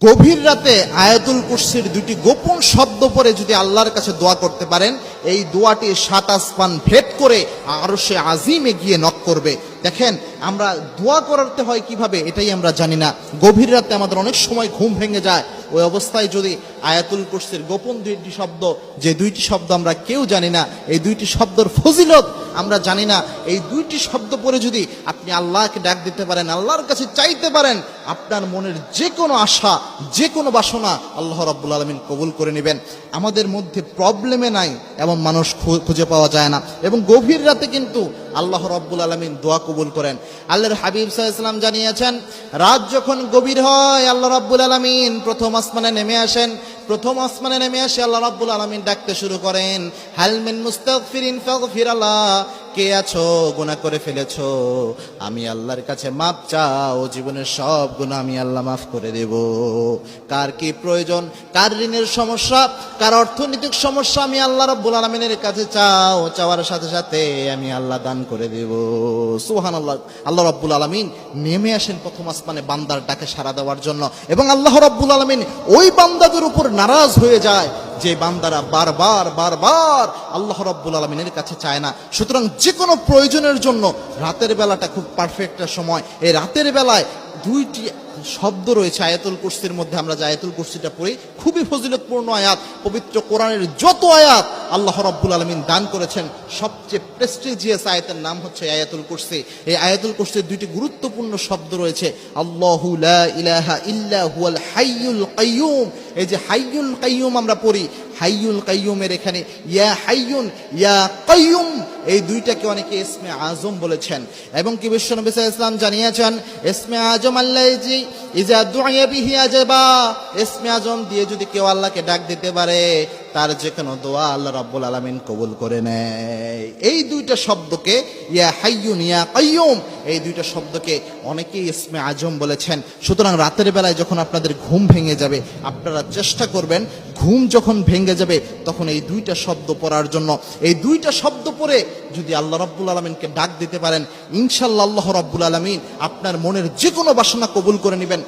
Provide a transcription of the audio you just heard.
গভীর রাতে আয়াতুল কুরসির দুটি গোপন শব্দ পরে যদি আল্লাহর কাছে দোয়া করতে পারেন, এই দোয়াটি 7 আসমান ভেদ করে আরশে আজিমে গিয়ে নক করবে। দেখেন, আমরা দোয়া করতে হয় কিভাবে এটাই আমরা জানি না। গভীর রাতে আমাদের অনেক সময় ঘুম ভেঙে যায়, ওই অবস্থায় যদি আয়াতুল কুরসির গোপন দুইটি শব্দ, যে দুইটি শব্দ আমরা কেউ জানি না, এই দুইটি শব্দের ফজিলত আমরা জানি না, এই দুইটি শব্দ পরে যদি আপনি আল্লাহকে ডাক দিতে পারেন, আল্লাহর কাছে চাইতে পারেন, আপনার মনের যে কোনো আশা, যে কোনো বাসনা আল্লাহ রাব্বুল আলামিন কবুল করে নেবেন। আমাদের মধ্যে প্রবলেমে নাই এবং মানুষ খুঁজে পাওয়া যায় না, এবং গভীর রাতে কিন্তু আল্লাহ রাব্বুল আলামিন দোয়া কবুল করেন। আল্লাহর হাবিব সাল্লাল্লাহু আলাইহি ওয়াসাল্লাম জানিয়েছেন, রাত যখন গভীর হয় আল্লাহ রাব্বুল আলামিন প্রথম আসমানে নেমে আসেন। প্রথম আসমানে নেমে আসে আল্লাহ রাব্বুল আলামিন ডাকতে শুরু করেন, হাল মিন মুস্তাগফিরিন ফাগফিরাল্লাহ, কে আছো গুনাহ করে ফেলেছো, আমি আল্লাহর কাছে মাপ চাও, জীবনের সব গুনাহ আমি আল্লাহ মাফ করে দেব। কার কি প্রয়োজন, কার ঋণের সমস্যা, কার অর্থনৈতিক সমস্যা, আমি আল্লাহ রাব্বুল আলামিনের কাছে চাও, চাওয়ার সাথে সাথে আমি আল্লাহ দান করে দেব। সুবহানাল্লাহ। আল্লাহ রাব্বুল আলামিন নেমে আসেন প্রথম আসমানে বান্দার ডাকে সাড়া দেওয়ার জন্য, এবং আল্লাহ রাব্বুল আলামিন ওই বান্দাদের উপর নারাজ হয়ে যায় যে বান্দারা বারবার বারবার আল্লাহ রাব্বুল আলামিনের কাছে চায় না। সুতরাং যে কোনো প্রয়োজনের জন্য রাতের বেলাটা খুব পারফেক্ট সময়। এই রাতের বেলায় দুইটি শব্দ রয়েছে আয়াতুল কুরসির মধ্যে, আমরা যে আয়াতুল কুরসিটা পড়ি খুবই ফজিলতপূর্ণ আয়াত। পবিত্র কোরআনের যত আয়াত আল্লাহ রাব্বুল আলামিন দান করেছেন, সবচেয়ে প্রেস্টিজিয়াস আয়াতের নাম হচ্ছে আয়াতুল কুরসি। এই আয়াতুল কুরসির দুইটি গুরুত্বপূর্ণ শব্দ রয়েছে, আল্লাহু লা ইলাহা ইল্লা হুয়াল হাইয়ুল কাইয়ুম। এই যে হাইয়ুল কাইয়ুম আমরা পড়ি, হাইয়ুল কাইয়ুমের এখানে ইয়া হাইয়ুন ইয়া কাইয়ুম, এই দুইটাকে অনেকে ইসমে আজম বলেছেন। এবং কি বিশ্বনবী সাল্লাল্লাহু আলাইহি ওয়াসাল্লাম জানিয়েছেন, ইসমে আজম আল্লাযী ইযা দুআয়া বিহি আজাবা, ইসমে আজম দিয়ে যদি কেউ আল্লাহকে ডাক দিতে পারে, তার যে কোনো দোয়া আল্লাহ রাব্বুল আলামিন কবুল করে নেয়। এই দুইটা শব্দকে ইয়া হাইয়ুন ইয়া কাইয়ুম, এই দুইটা শব্দকে অনেকেই ইসমে আজম বলেছেন। সুতরাং রাতের বেলায় যখন আপনাদের ঘুম ভেঙে যাবে, আপনারা চেষ্টা করবেন ঘুম যখন ভেঙে যাবে তখন এই দুইটা শব্দ পড়ার জন্য। এই দুইটা শব্দ পড়ে যদি আল্লাহ রাব্বুল আলামিনকে ডাক দিতে পারেন, ইনশাআল্লাহ আল্লাহ রাব্বুল আলামিন আপনার মনের যে কোনো বাসনা কবুল করে নেবেন।